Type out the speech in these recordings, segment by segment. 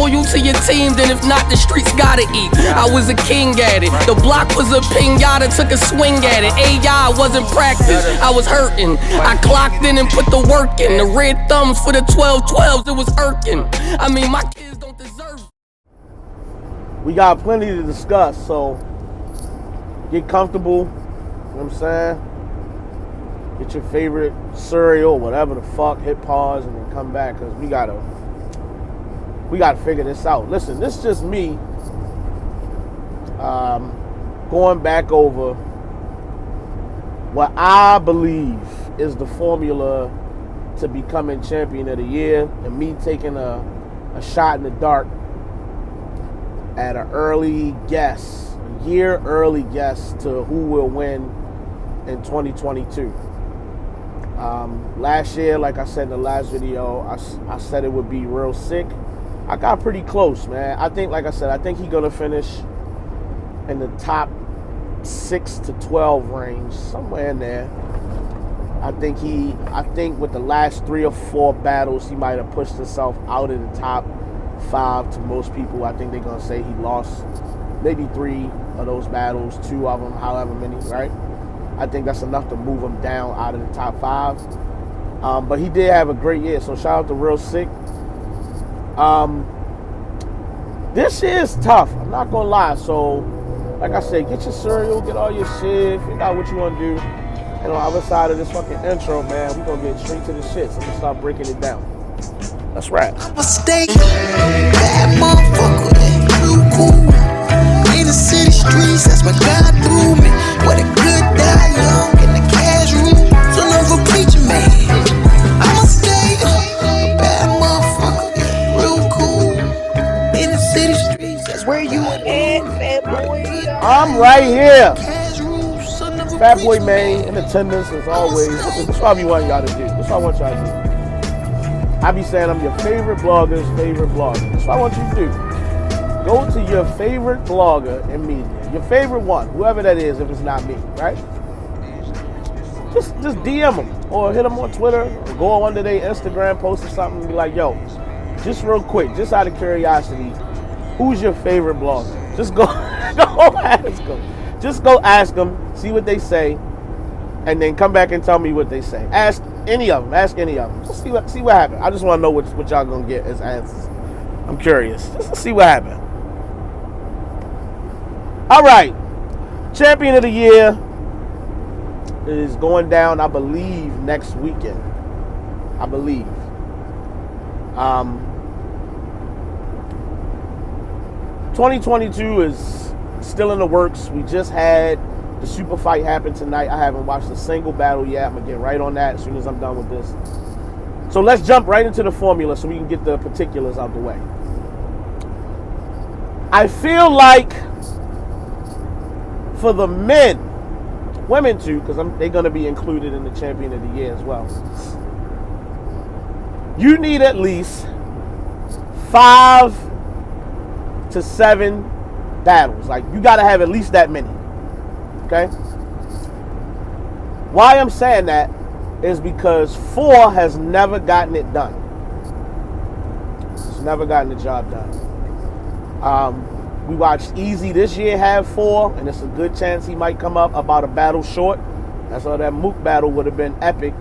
loyal to your team, then if not, the streets gotta eat. I was a king at it. The block was a pinata, took a swing at it. AI wasn't practice, I was hurting. I clocked in and put the work in. The red thumbs for the 12-12s, it was irking. I mean, my kids don't deserve it. We got plenty to discuss, so get comfortable, you know what I'm saying? Get your favorite cereal, whatever the fuck, hit pause and then come back, because we gotta figure this out. Listen, this is just me going back over what I believe is the formula to becoming champion of the year, and me taking a shot in the dark at an early guess, a year early guess to who will win in 2022. Last year, like I said in the last video, I said it would be real sick. I got pretty close, man. I think, like I said, I think he's gonna finish in the top 6 to 12 range, somewhere in there. I think with the last 3 or 4 battles, he might have pushed himself out of the top 5 to most people. I think they're gonna say he lost maybe 3 of those battles, 2 of them, however many, right? I think that's enough to move him down out of the top 5. But he did have a great year, so shout out to Real Sick. This year is tough, I'm not gonna lie. So, like I said, get your cereal, get all your shit, figure out what you wanna do. And on the other side of this fucking intro, man, we're gonna get straight to the shit. So I'm gonna start breaking it down. Let's rap. I'm a steak, bad motherfucker, real cool. In the city streets, that's what God threw me. What a good die young in the cash room. Son of a preacher man. I'm a steak, bad motherfucker, real cool. In the city streets, that's where you at, fat boy. I'm right here. Fat Boy Maine in attendance as always. This is what I want y'all to do. This is what I want y'all to do. I be saying I'm your favorite blogger's favorite blogger. That's what I want you to do. Go to your favorite blogger in media. Your favorite one, whoever that is, if it's not me, right? Just DM them or hit them on Twitter or go on one of their Instagram posts or something and be like, yo, just real quick, just out of curiosity, who's your favorite blogger? Just go ask them. Just go ask them, see what they say, and then come back and tell me what they say. Ask any of them. Just see what happened. I just want to know what y'all gonna get as answers. I'm curious. Just to see what happened. All right, champion of the year is going down, I believe, next weekend. I believe. 2022 is still in the works. We just had the super fight happen tonight. I haven't watched a single battle yet. I'm gonna get right on that as soon as I'm done with this. So let's jump right into the formula so we can get the particulars out the way. I feel like for the men, women too, because they're gonna be included in the champion of the year as well. You need at least 5 to 7 battles. Like, you got to have at least that many. Okay? Why I'm saying that is because 4 has never gotten it done. It's never gotten the job done. We watched Easy this year have 4, and it's a good chance he might come up about a battle short. That's why that Mook battle would have been epic.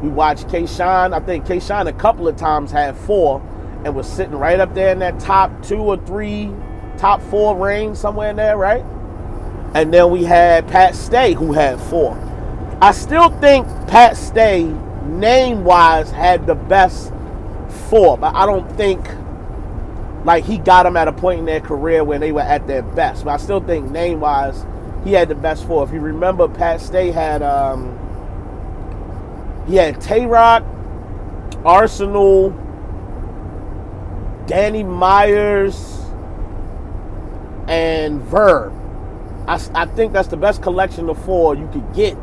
We watched K-Shine. I think K-Shine a couple of times had 4 and was sitting right up there in that top 2 or 3, top 4 range, somewhere in there, right? And then we had Pat Stay, who had 4. I still think Pat Stay, name-wise, had the best 4, but I don't think, like, he got them at a point in their career where they were at their best. But I still think, name-wise, he had the best 4. If you remember, Pat Stay had, he had Tay-Rock, Arsenal, Danny Myers, and Verb. I think that's the best collection of 4 you could get.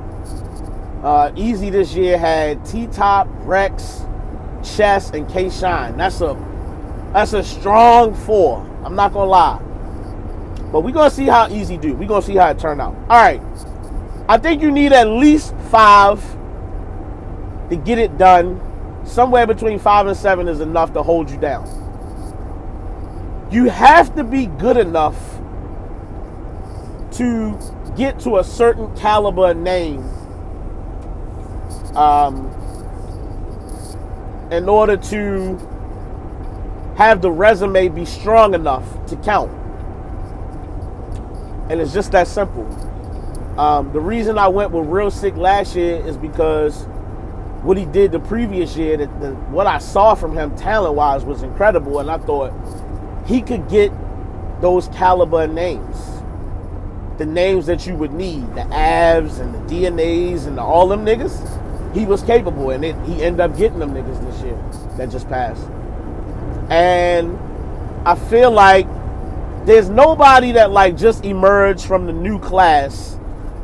Easy this year had T-Top, Rex, Chess, and K-Shine. That's a strong 4. I'm not gonna lie. But we're gonna see how Easy do. We're gonna see how it turned out. Alright. I think you need at least 5 to get it done. somewhere between 5 and 7 is enough to hold you down. You have to be good enough to get to a certain caliber name in order to have the resume be strong enough to count. And it's just that simple. The reason I went with Real Sick last year is because what he did the previous year, what I saw from him talent-wise was incredible, and I thought he could get those caliber names. The names that you would need, the Avs and the DNAs and all them niggas, he was capable, and he ended up getting them niggas this year that just passed. And I feel like there's nobody that like just emerged from the new class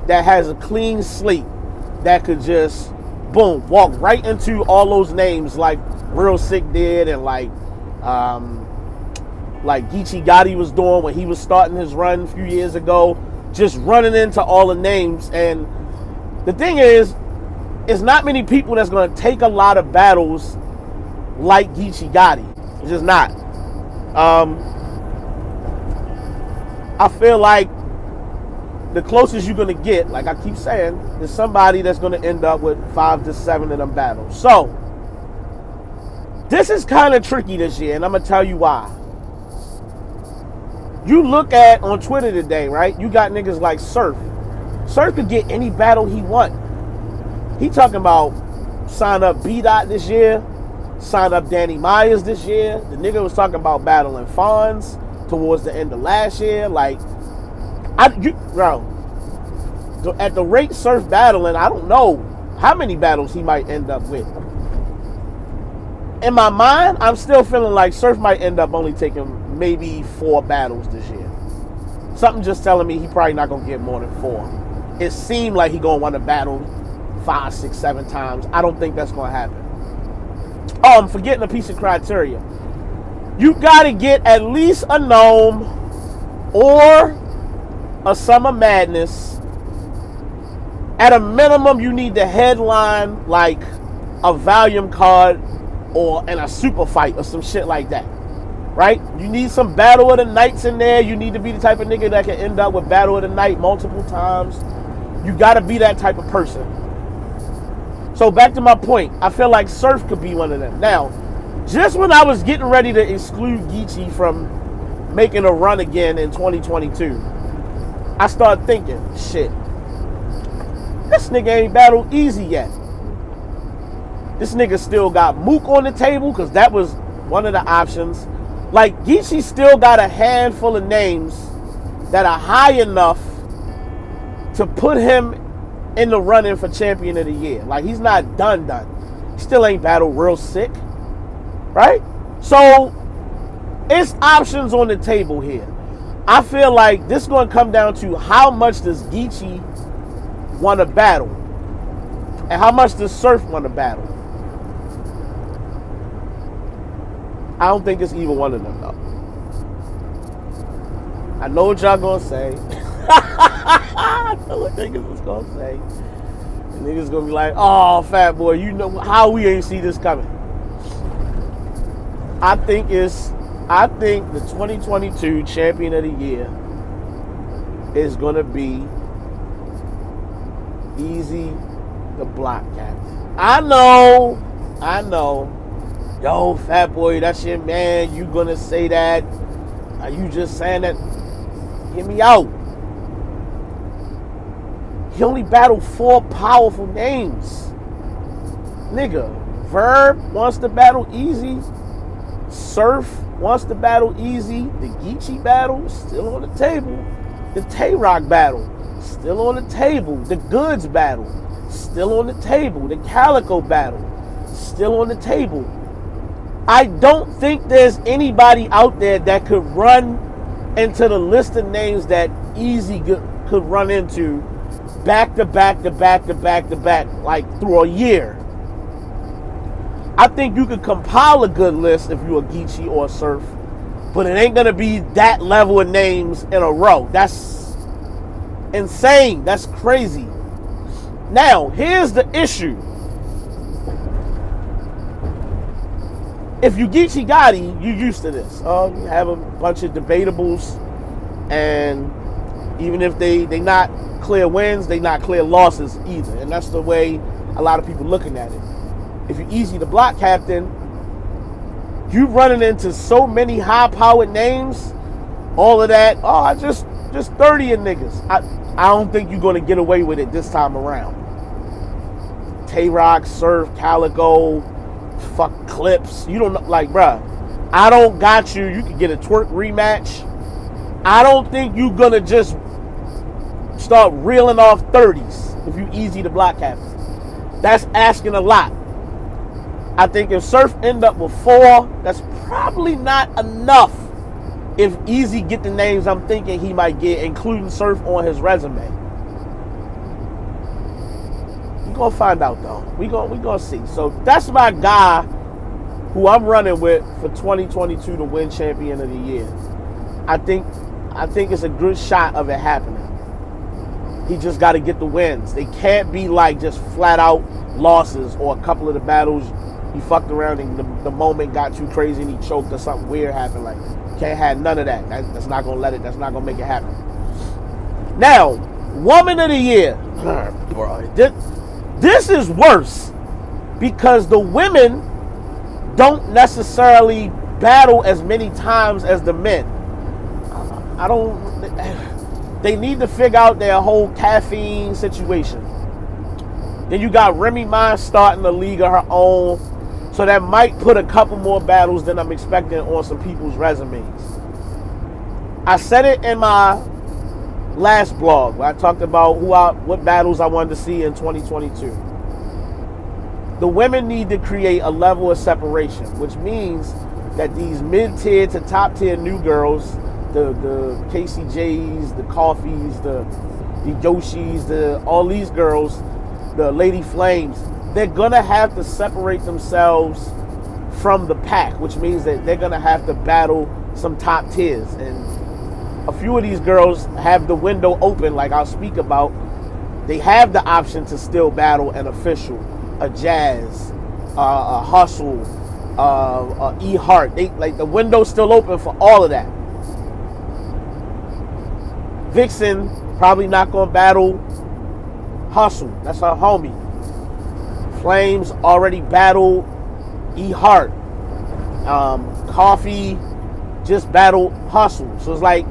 that has a clean slate that could just, boom, walk right into all those names like Real Sick did and like Geechee Gotti was doing when he was starting his run a few years ago, just running into all the names. And the thing is, it's not many people that's going to take a lot of battles like Geechee Gotti. It's just not. I feel like the closest you're going to get, like I keep saying, is somebody that's going to end up with 5 to 7 of them battles. So, this is kind of tricky this year, and I'm going to tell you why. You look at on Twitter today, right? You got niggas like Surf. Surf could get any battle he want. He talking about sign up B-Dot this year, sign up Danny Myers this year. The nigga was talking about battling Fonz towards the end of last year. Like, bro, at the rate Surf battling, I don't know how many battles he might end up with. In my mind, I'm still feeling like Surf might end up only taking maybe 4 battles this year. Something just telling me he probably not gonna get more than 4. It seemed like he gonna want to battle 5, 6, 7 times. I don't think that's gonna happen. Oh, I'm forgetting a piece of criteria. You gotta get at least a Gnome or a Summer Madness. At a minimum, you need to headline like a Valium card and a super fight or some shit like that. Right? You need some Battle of the Nights in there. You need to be the type of nigga that can end up with Battle of the Night multiple times. You gotta be that type of person. So back to my point, I feel like Surf could be one of them. Now, just when I was getting ready to exclude Geechee from making a run again in 2022, I started thinking, shit, this nigga ain't battled Easy yet. This nigga still got Mook on the table, because that was one of the options. Like, Geechee still got a handful of names that are high enough to put him in the running for Champion of the Year. Like, he's not done. He still ain't battled Real Sick. Right? So, it's options on the table here. I feel like this is going to come down to how much does Geechee want to battle and how much does Surf want to battle. I don't think it's either one of them, though. I know what y'all gonna say. I know what niggas was gonna say. The niggas gonna be like, oh, fat boy, you know how we ain't see this coming. I think the 2022 Champion of the Year is gonna be Easy the Block Captain. I know. Yo, fat boy, that's your man. You gonna say that? Are you just saying that? Get me out. He only battled 4 powerful names. Nigga, Verb wants to battle Easy. Surf wants to battle Easy. The Geechee battle, still on the table. The Tay-Rock battle, still on the table. The Goods battle, still on the table. The Calico battle, still on the table. I don't think there's anybody out there that could run into the list of names that Easy could run into back to back, like through a year. I think you could compile a good list if you're a Geechee or a Surf, but it ain't gonna be that level of names in a row. That's insane. That's crazy. Now, here's the issue. if you Geechee Gotti, you're used to this. You have a bunch of debatables, and even if they not clear wins, they not clear losses either. And that's the way a lot of people looking at it. If you're Easy the Block captain, you running into so many high-powered names, all of that. Oh, I just 30 of niggas. I don't think you're gonna get away with it this time around. Tay-Rock, Surf, Calico, fuck Clips. You don't know, like, bruh, I don't got you. You can get a twerk rematch. I don't think you gonna just start reeling off 30s if you Easy the Block captain. That's asking a lot. I think if Surf end up with 4, that's probably not enough. If Easy get the names I'm thinking he might get, including Surf on his resume. We gonna find out though. We gonna see. So that's my guy who I'm running with for 2022 to win Champion of the Year. I think it's a good shot of it happening. He just got to get the wins. They can't be like just flat out losses or a couple of the battles he fucked around and the moment got too crazy and he choked or something weird happened. Like, can't have none of that. That's not gonna that's not gonna make it happen. Now, Woman of the Year. Bro, this is worse because the women don't necessarily battle as many times as the men. They need to figure out their whole caffeine situation. Then you got Remy Ma starting a league of her own. So that might put a couple more battles than I'm expecting on some people's resumes. I said it in my last blog where I talked about what battles I wanted to see in 2022. The women need to create a level of separation, which means that these mid-tier to top-tier new girls, the KCJs, the Coffees, the Yoshis, all these girls, the Lady Flames, they're gonna have to separate themselves from the pack, which means that they're gonna have to battle some top tiers. And a few of these girls have the window open, like I'll speak about. They have the option to still battle an official, a Jazz, a Hustle, a E Heart. The window's still open for all of that. Vixen probably not gonna battle Hustle. That's her homie. Flames already battled E Heart. Coffee just battled Hustle. So it's like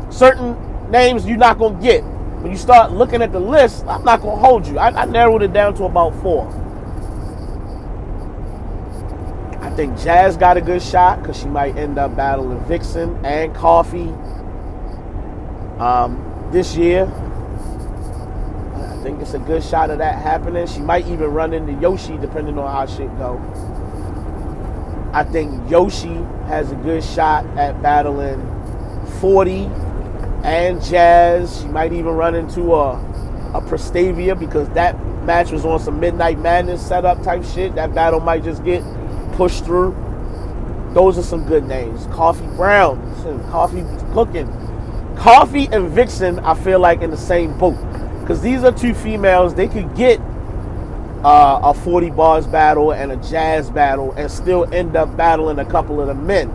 certain names you're not gonna get. When you start looking at the list, I'm not gonna hold you. I narrowed it down to about 4. I think Jazz got a good shot because she might end up battling Vixen and Coffee this year. I think it's a good shot of that happening. She might even run into Yoshi depending on how shit go. I think Yoshi has a good shot at battling 40 and Jazz. She might even run into a Prestavia because that match was on some Midnight Madness setup type shit. That battle might just get pushed through. Those are some good names. Coffee Brown, Coffee cooking. Coffee and Vixen, I feel like in the same boat. Because these are 2 females, they could get a 40 bars battle and a Jazz battle and still end up battling a couple of the men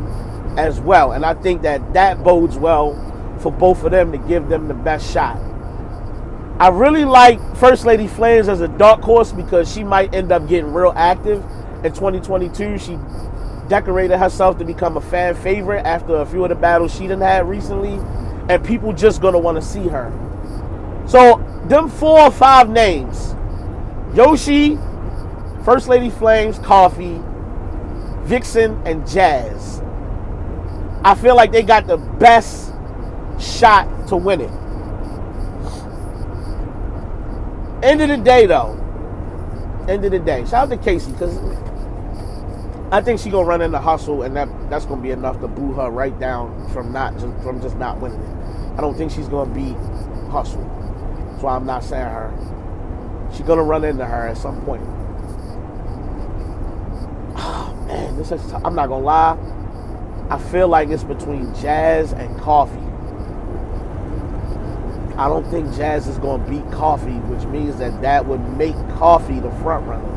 as well. And I think that bodes well for both of them to give them the best shot. I really like First Lady Flames as a dark horse because she might end up getting real active in 2022. She decorated herself to become a fan favorite after a few of the battles she done had recently. And people just going to want to see her. So, them 4 or 5 names, Yoshi, First Lady Flames, Coffee, Vixen, and Jazz. I feel like they got the best shot to win it. End of the day, though. Shout out to Casey, because I think she's going to run in the Hustle, and that's going to be enough to boo her right down from just not winning it. I don't think she's going to beat Hustle. That's why I'm not saying her. She's going to run into her at some point. Oh, man, I'm not going to lie. I feel like it's between Jazz and Coffee. I don't think Jazz is going to beat Coffee, which means that would make Coffee the front runner.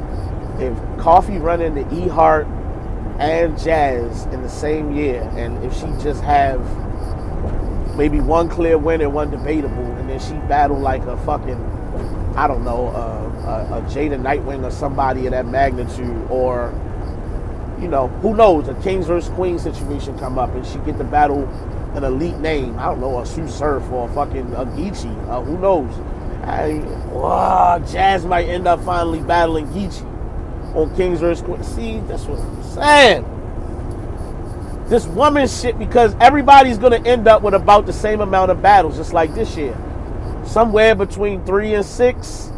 If Coffee run into E Heart and Jazz in the same year, and if she just have maybe one clear win and one debatable, and then she battle like a fucking, I don't know, a Jada Nightwing or somebody of that magnitude, or, you know, who knows, a Kings vs. Queens situation come up and she get to battle an elite name, I don't know, a Sue Surf or a fucking a Geechee, who knows. Jazz might end up finally battling Geechee on Kings vs. Queens. See, that's what I'm saying. This woman shit, because everybody's gonna end up with about the same amount of battles, just like this year. Somewhere between 3 and 6,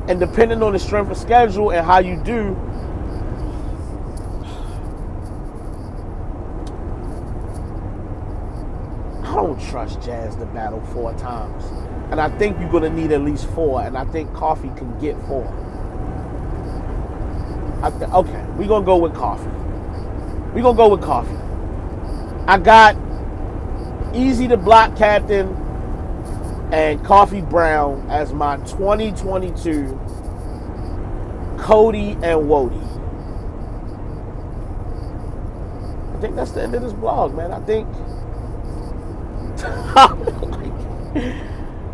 and depending on the strength of schedule and how you do, I don't trust Jazz to battle 4 times. And I think you're gonna need at least 4, and I think Coffee can get 4. Okay, we're gonna go with Coffee. We're gonna go with Coffee. I got Easy to Block Captain and Coffee Brown as my 2022 Coty and WOTY. I think that's the end of this vlog, man. I think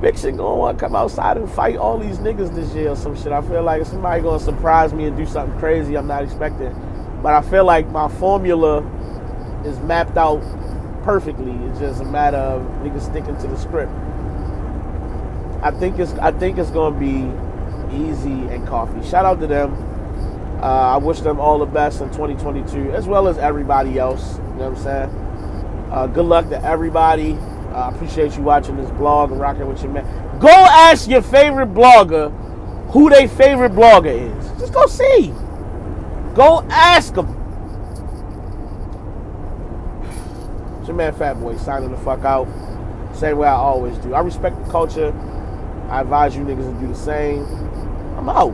Big Shit gonna want to come outside and fight all these niggas this year or some shit. I feel like somebody gonna surprise me and do something crazy I'm not expecting. But I feel like my formula is mapped out perfectly. It's just a matter of niggas sticking to the script. I think it's gonna be Easy and Coffee. Shout out to them. I wish them all the best in 2022, as well as everybody else. You know what I'm saying? Good luck to everybody. I appreciate you watching this blog and rocking with your man. Go ask your favorite blogger who their favorite blogger is. Just go see. Go ask them. It's your man Fat Boy signing the fuck out. Same way I always do. I respect the culture. I advise you niggas to do the same. I'm out.